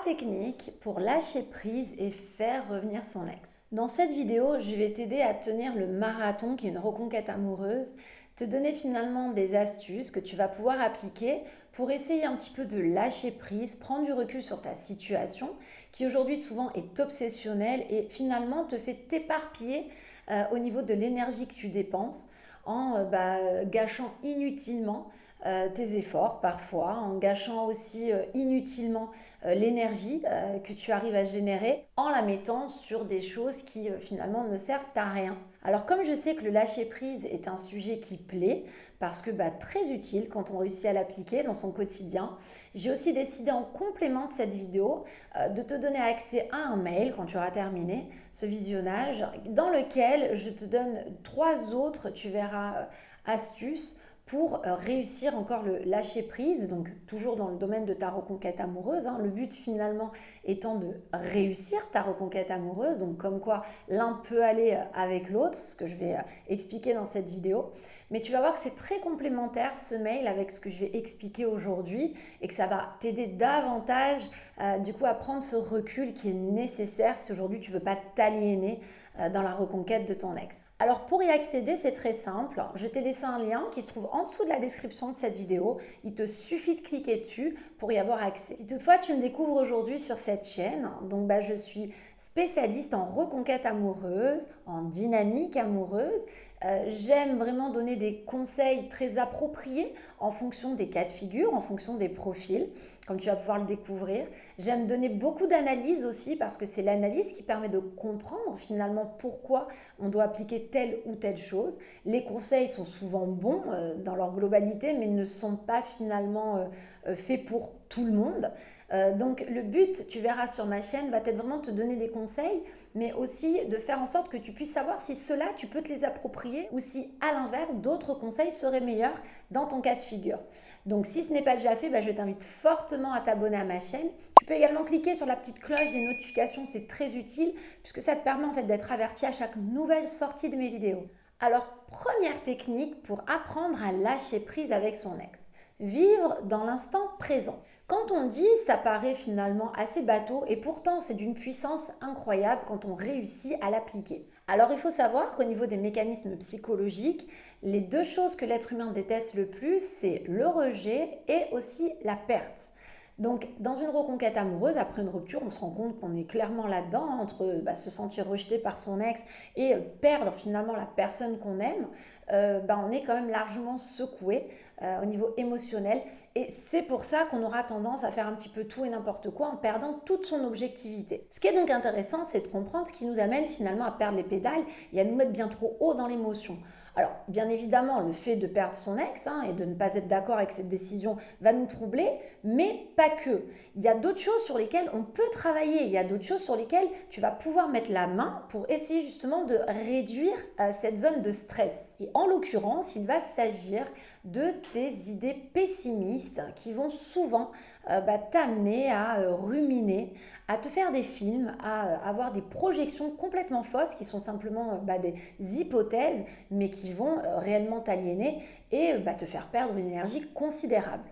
techniques pour lâcher prise et faire revenir son ex. Dans cette vidéo, je vais t'aider à tenir le marathon qui est une reconquête amoureuse, te donner finalement des astuces que tu vas pouvoir appliquer pour essayer un petit peu de lâcher prise, prendre du recul sur ta situation qui aujourd'hui souvent est obsessionnelle et finalement te fait t'éparpiller au niveau de l'énergie que tu dépenses en gâchant inutilement tes efforts parfois, en gâchant aussi inutilement l'énergie que tu arrives à générer en la mettant sur des choses qui finalement ne servent à rien. Alors comme je sais que le lâcher prise est un sujet qui plaît, parce que très utile quand on réussit à l'appliquer dans son quotidien, j'ai aussi décidé en complément de cette vidéo de te donner accès à un mail quand tu auras terminé ce visionnage, dans lequel je te donne 3 autres, tu verras, astuces pour réussir encore le lâcher prise, donc toujours dans le domaine de ta reconquête amoureuse, le but finalement étant de réussir ta reconquête amoureuse, donc comme quoi l'un peut aller avec l'autre, ce que je vais expliquer dans cette vidéo. Mais tu vas voir que c'est très complémentaire ce mail avec ce que je vais expliquer aujourd'hui et que ça va t'aider davantage du coup à prendre ce recul qui est nécessaire si aujourd'hui tu ne veux pas t'aliéner dans la reconquête de ton ex. Alors pour y accéder, c'est très simple. Je t'ai laissé un lien qui se trouve en dessous de la description de cette vidéo. Il te suffit de cliquer dessus pour y avoir accès. Si toutefois tu me découvres aujourd'hui sur cette chaîne, donc je suis spécialiste en reconquête amoureuse, en dynamique amoureuse. J'aime vraiment donner des conseils très appropriés en fonction des cas de figure, en fonction des profils, comme tu vas pouvoir le découvrir. J'aime donner beaucoup d'analyse aussi parce que c'est l'analyse qui permet de comprendre finalement pourquoi on doit appliquer telle ou telle chose. Les conseils sont souvent bons dans leur globalité, mais ne sont pas finalement faits pour tout le monde. Donc le but, tu verras sur ma chaîne, va être vraiment de te donner des conseils, mais aussi de faire en sorte que tu puisses savoir si ceux-là, tu peux te les approprier ou si, à l'inverse, d'autres conseils seraient meilleurs dans ton cas de figure. Donc si ce n'est pas déjà fait, je t'invite fortement à t'abonner à ma chaîne. Tu peux également cliquer sur la petite cloche des notifications, c'est très utile puisque ça te permet en fait d'être averti à chaque nouvelle sortie de mes vidéos. Alors, première technique pour apprendre à lâcher prise avec son ex. Vivre dans l'instant présent. Quand on dit, ça paraît finalement assez bateau et pourtant c'est d'une puissance incroyable quand on réussit à l'appliquer. Alors il faut savoir qu'au niveau des mécanismes psychologiques, les 2 choses que l'être humain déteste le plus, c'est le rejet et aussi la perte. Donc, dans une reconquête amoureuse, après une rupture, on se rend compte qu'on est clairement là-dedans, entre se sentir rejeté par son ex et perdre finalement la personne qu'on aime. On est quand même largement secoué au niveau émotionnel. Et c'est pour ça qu'on aura tendance à faire un petit peu tout et n'importe quoi en perdant toute son objectivité. Ce qui est donc intéressant, c'est de comprendre ce qui nous amène finalement à perdre les pédales et à nous mettre bien trop haut dans l'émotion. Alors, bien évidemment, le fait de perdre son ex et de ne pas être d'accord avec cette décision va nous troubler, mais pas que. Il y a d'autres choses sur lesquelles on peut travailler, il y a d'autres choses sur lesquelles tu vas pouvoir mettre la main pour essayer justement de réduire cette zone de stress. Et en l'occurrence, il va s'agir de tes idées pessimistes qui vont souvent t'amener à ruminer, à te faire des films, à avoir des projections complètement fausses qui sont simplement des hypothèses, mais qui vont réellement t'aliéner et te faire perdre une énergie considérable.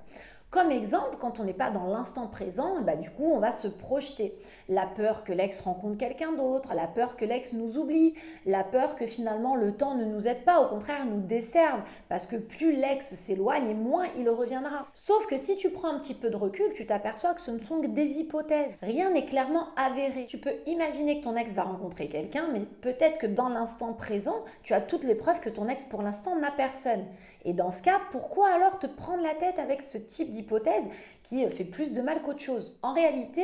Comme exemple, quand on n'est pas dans l'instant présent, du coup, on va se projeter. La peur que l'ex rencontre quelqu'un d'autre, la peur que l'ex nous oublie, la peur que finalement le temps ne nous aide pas, au contraire nous desserve, parce que plus l'ex s'éloigne et moins il reviendra. Sauf que si tu prends un petit peu de recul, tu t'aperçois que ce ne sont que des hypothèses. Rien n'est clairement avéré. Tu peux imaginer que ton ex va rencontrer quelqu'un, mais peut-être que dans l'instant présent, tu as toutes les preuves que ton ex pour l'instant n'a personne. Et dans ce cas, pourquoi alors te prendre la tête avec ce type d'hypothèse qui fait plus de mal qu'autre chose? En réalité,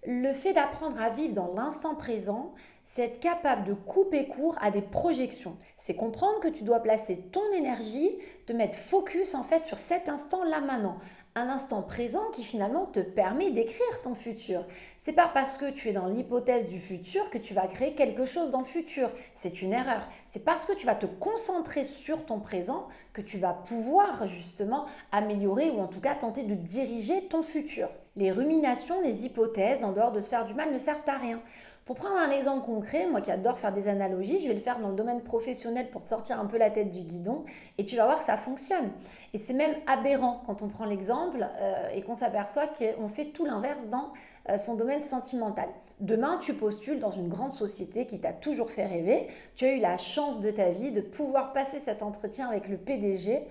le fait d'apprendre à vivre dans l'instant présent, c'est être capable de couper court à des projections. C'est comprendre que tu dois placer ton énergie, te mettre focus en fait sur cet instant-là maintenant. Un instant présent qui finalement te permet d'écrire ton futur. C'est pas parce que tu es dans l'hypothèse du futur que tu vas créer quelque chose dans le futur. C'est une erreur. C'est parce que tu vas te concentrer sur ton présent que tu vas pouvoir justement améliorer ou en tout cas tenter de diriger ton futur. Les ruminations, les hypothèses, en dehors de se faire du mal, ne servent à rien. Pour prendre un exemple concret, moi qui adore faire des analogies, je vais le faire dans le domaine professionnel pour te sortir un peu la tête du guidon et tu vas voir que ça fonctionne. Et c'est même aberrant quand on prend l'exemple et qu'on s'aperçoit qu'on fait tout l'inverse dans son domaine sentimental. Demain, tu postules dans une grande société qui t'a toujours fait rêver. Tu as eu la chance de ta vie de pouvoir passer cet entretien avec le PDG.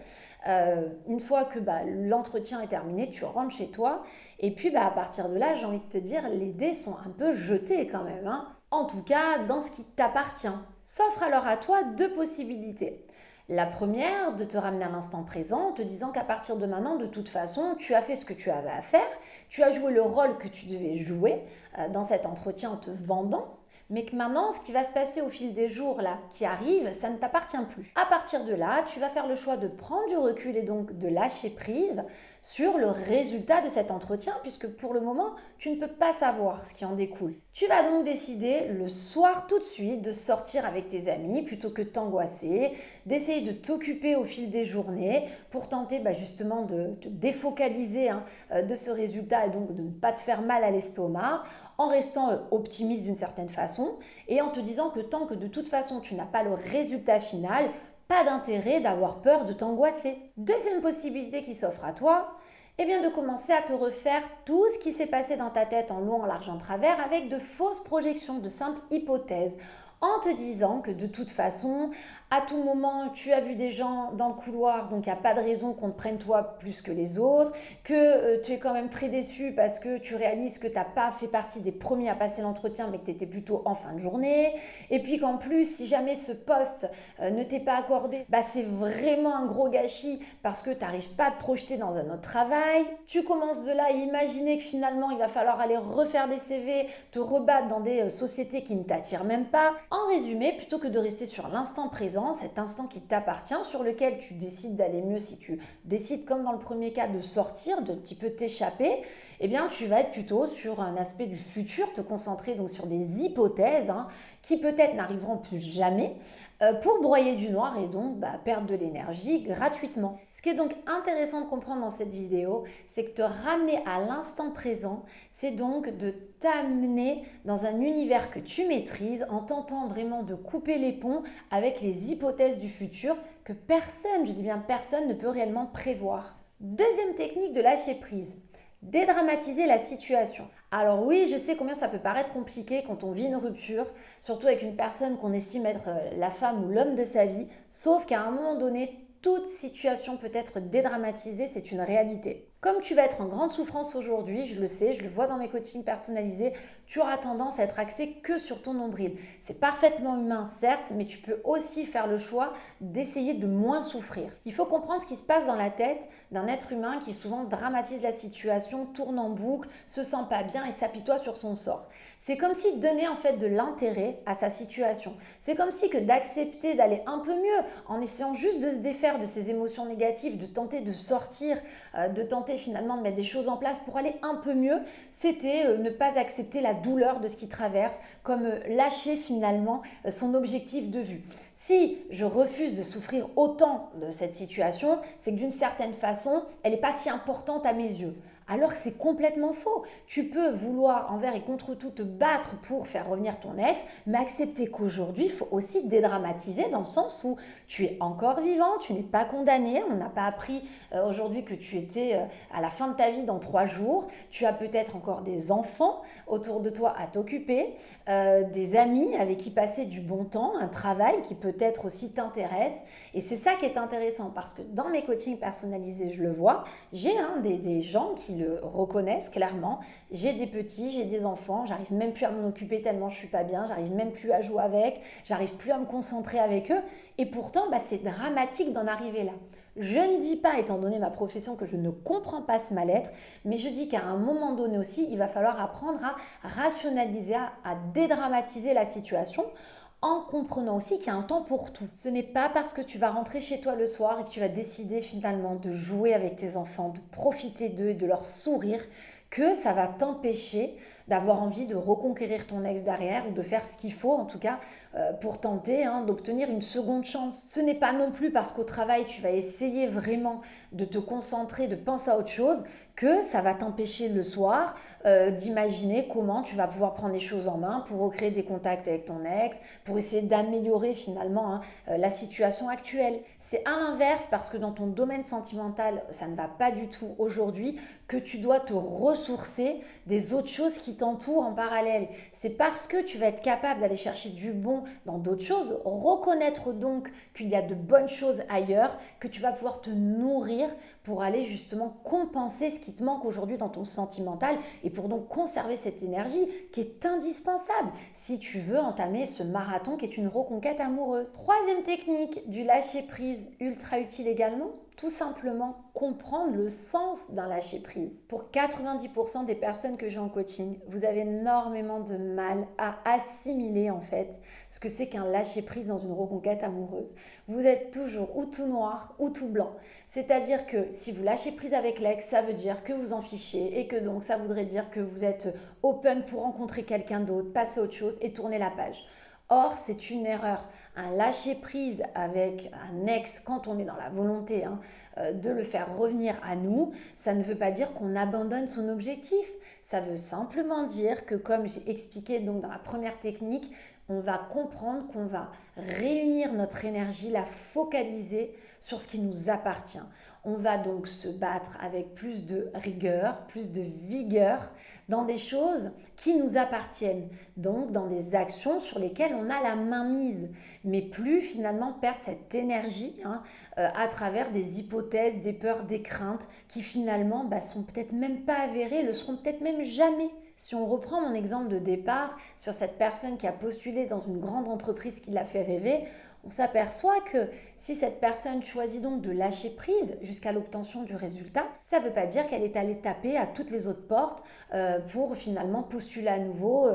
Une fois que l'entretien est terminé, tu rentres chez toi. Et puis à partir de là, j'ai envie de te dire, les dés sont un peu jetés quand même, hein. En tout cas, dans ce qui t'appartient. S'offre alors à toi deux possibilités. La première, de te ramener à l'instant présent en te disant qu'à partir de maintenant, de toute façon, tu as fait ce que tu avais à faire, tu as joué le rôle que tu devais jouer dans cet entretien en te vendant, mais que maintenant, ce qui va se passer au fil des jours là qui arrivent, ça ne t'appartient plus. À partir de là, tu vas faire le choix de prendre du recul et donc de lâcher prise sur le résultat de cet entretien, puisque pour le moment, tu ne peux pas savoir ce qui en découle. Tu vas donc décider le soir tout de suite de sortir avec tes amis plutôt que de t'angoisser, d'essayer de t'occuper au fil des journées pour tenter justement de te défocaliser de ce résultat et donc de ne pas te faire mal à l'estomac en restant optimiste d'une certaine façon et en te disant que tant que de toute façon tu n'as pas le résultat final, pas d'intérêt d'avoir peur de t'angoisser. Deuxième possibilité qui s'offre à toi, eh bien de commencer à te refaire tout ce qui s'est passé dans ta tête en long, en large, en travers avec de fausses projections, de simples hypothèses, en te disant que de toute façon, à tout moment, tu as vu des gens dans le couloir, donc il n'y a pas de raison qu'on te prenne toi plus que les autres, que tu es quand même très déçu parce que tu réalises que tu n'as pas fait partie des premiers à passer l'entretien, mais que tu étais plutôt en fin de journée, et puis qu'en plus, si jamais ce poste ne t'est pas accordé, c'est vraiment un gros gâchis parce que tu n'arrives pas à te projeter dans un autre travail. Tu commences de là à imaginer que finalement, il va falloir aller refaire des CV, te rebattre dans des sociétés qui ne t'attirent même pas. En résumé, plutôt que de rester sur l'instant présent, cet instant qui t'appartient, sur lequel tu décides d'aller mieux si tu décides, comme dans le premier cas, de sortir, de un petit peu t'échapper, eh bien tu vas être plutôt sur un aspect du futur, te concentrer donc sur des hypothèses qui peut-être n'arriveront plus jamais pour broyer du noir et donc perdre de l'énergie gratuitement. Ce qui est donc intéressant de comprendre dans cette vidéo, c'est que te ramener à l'instant présent, c'est donc de t'amener dans un univers que tu maîtrises en tentant vraiment de couper les ponts avec les hypothèses du futur que personne, je dis bien personne, ne peut réellement prévoir. Deuxième technique de lâcher prise. Dédramatiser la situation. Alors oui, je sais combien ça peut paraître compliqué quand on vit une rupture, surtout avec une personne qu'on estime être la femme ou l'homme de sa vie, sauf qu'à un moment donné, toute situation peut être dédramatisée, c'est une réalité. Comme tu vas être en grande souffrance aujourd'hui, je le sais, je le vois dans mes coachings personnalisés, tu auras tendance à être axé que sur ton nombril. C'est parfaitement humain, certes, mais tu peux aussi faire le choix d'essayer de moins souffrir. Il faut comprendre ce qui se passe dans la tête d'un être humain qui souvent dramatise la situation, tourne en boucle, se sent pas bien et s'apitoie sur son sort. C'est comme si donner en fait de l'intérêt à sa situation. C'est comme si que d'accepter d'aller un peu mieux en essayant juste de se défaire de ses émotions négatives, de tenter de sortir, de tenter finalement de mettre des choses en place pour aller un peu mieux, c'était ne pas accepter la douleur de ce qu'il traverse, comme lâcher finalement son objectif de vue. Si je refuse de souffrir autant de cette situation, c'est que d'une certaine façon, elle n'est pas si importante à mes yeux. Alors que c'est complètement faux. Tu peux vouloir envers et contre tout te battre pour faire revenir ton ex, mais accepter qu'aujourd'hui, il faut aussi dédramatiser dans le sens où tu es encore vivant, tu n'es pas condamné. On n'a pas appris aujourd'hui que tu étais à la fin de ta vie dans 3 jours. Tu as peut-être encore des enfants autour de toi à t'occuper, des amis avec qui passer du bon temps, un travail qui peut-être aussi t'intéresse. Et c'est ça qui est intéressant parce que dans mes coachings personnalisés, je le vois, j'ai des gens qui le reconnaissent clairement. J'ai des petits, j'ai des enfants, j'arrive même plus à m'en occuper tellement je suis pas bien, j'arrive même plus à jouer avec, j'arrive plus à me concentrer avec eux. Et pourtant, c'est dramatique d'en arriver là. Je ne dis pas, étant donné ma profession, que je ne comprends pas ce mal-être, mais je dis qu'à un moment donné aussi, il va falloir apprendre à rationaliser, à dédramatiser la situation en comprenant aussi qu'il y a un temps pour tout. Ce n'est pas parce que tu vas rentrer chez toi le soir et que tu vas décider finalement de jouer avec tes enfants, de profiter d'eux et de leur sourire, que ça va t'empêcher d'avoir envie de reconquérir ton ex derrière ou de faire ce qu'il faut en tout cas pour tenter d'obtenir une seconde chance. Ce n'est pas non plus parce qu'au travail tu vas essayer vraiment de te concentrer, de penser à autre chose que ça va t'empêcher le soir d'imaginer comment tu vas pouvoir prendre les choses en main pour recréer des contacts avec ton ex, pour essayer d'améliorer finalement la situation actuelle. C'est à l'inverse parce que dans ton domaine sentimental, ça ne va pas du tout aujourd'hui, que tu dois te ressourcer des autres choses qui t'entourent en parallèle. C'est parce que tu vas être capable d'aller chercher du bon dans d'autres choses, reconnaître donc qu'il y a de bonnes choses ailleurs, que tu vas pouvoir te nourrir pour aller justement compenser ce qui te manque aujourd'hui dans ton sentimental et pour donc conserver cette énergie qui est indispensable si tu veux entamer ce marathon qui est une reconquête amoureuse. Troisième technique du lâcher prise, ultra utile également, tout simplement comprendre le sens d'un lâcher prise. Pour 90% des personnes que j'ai en coaching, vous avez énormément de mal à assimiler en fait ce que c'est qu'un lâcher prise dans une reconquête amoureuse. Vous êtes toujours ou tout noir ou tout blanc. C'est-à-dire que si vous lâchez prise avec l'ex, ça veut dire que vous en fichez et que donc ça voudrait dire que vous êtes open pour rencontrer quelqu'un d'autre, passer à autre chose et tourner la page. Or, c'est une erreur. Un lâcher prise avec un ex, quand on est dans la volonté de le faire revenir à nous, ça ne veut pas dire qu'on abandonne son objectif. Ça veut simplement dire que, comme j'ai expliqué donc dans la première technique, on va comprendre qu'on va réunir notre énergie, la focaliser sur ce qui nous appartient. On va donc se battre avec plus de rigueur, plus de vigueur dans des choses qui nous appartiennent, donc dans des actions sur lesquelles on a la main mise, mais plus finalement perdre cette énergie à travers des hypothèses, des peurs, des craintes qui finalement sont peut-être même pas avérées, le seront peut-être même jamais. Si on reprend mon exemple de départ sur cette personne qui a postulé dans une grande entreprise qui l'a fait rêver, on s'aperçoit que si cette personne choisit donc de lâcher prise jusqu'à l'obtention du résultat, ça ne veut pas dire qu'elle est allée taper à toutes les autres portes pour finalement postuler à nouveau,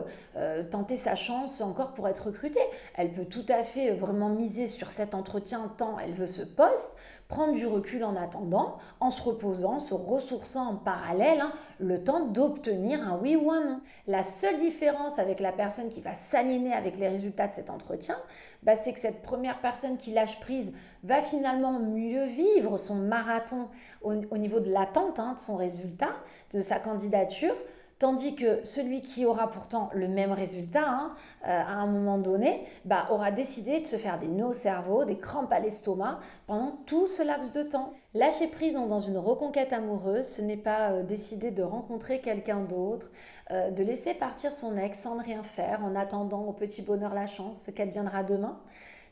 tenter sa chance encore pour être recrutée. Elle peut tout à fait vraiment miser sur cet entretien tant elle veut ce poste, prendre du recul en attendant, en se reposant, se ressourçant en parallèle, le temps d'obtenir un oui ou un non. La seule différence avec la personne qui va s'aliéner avec les résultats de cet entretien, c'est que cette première personne qui lâche prise va finalement mieux vivre son marathon au niveau de l'attente de son résultat, de sa candidature, tandis que celui qui aura pourtant le même résultat à un moment donné aura décidé de se faire des nœuds au cerveau, des crampes à l'estomac pendant tout ce laps de temps. Lâcher prise dans une reconquête amoureuse, ce n'est pas décider de rencontrer quelqu'un d'autre, de laisser partir son ex sans rien faire en attendant au petit bonheur la chance, ce qu'elle viendra demain.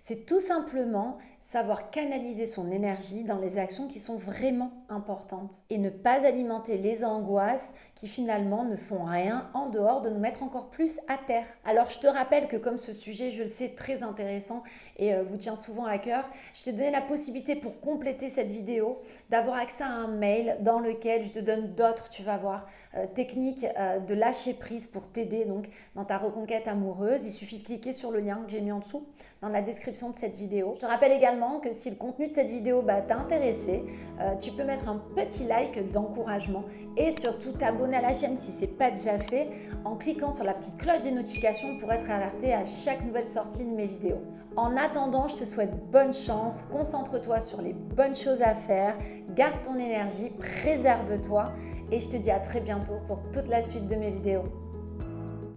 C'est tout simplement savoir canaliser son énergie dans les actions qui sont vraiment importantes et ne pas alimenter les angoisses qui finalement ne font rien en dehors de nous mettre encore plus à terre. Alors je te rappelle que comme ce sujet, je le sais, très intéressant et vous tient souvent à cœur, je t'ai donné la possibilité pour compléter cette vidéo d'avoir accès à un mail dans lequel je te donne d'autres, tu vas voir, techniques de lâcher prise pour t'aider donc dans ta reconquête amoureuse. Il suffit de cliquer sur le lien que j'ai mis en dessous dans la description de cette vidéo. Je te rappelle également que si le contenu de cette vidéo t'a intéressé, tu peux mettre un petit like d'encouragement et surtout t'abonner à la chaîne si ce n'est pas déjà fait en cliquant sur la petite cloche des notifications pour être alerté à chaque nouvelle sortie de mes vidéos. En attendant, je te souhaite bonne chance, concentre-toi sur les bonnes choses à faire, garde ton énergie, préserve-toi et je te dis à très bientôt pour toute la suite de mes vidéos.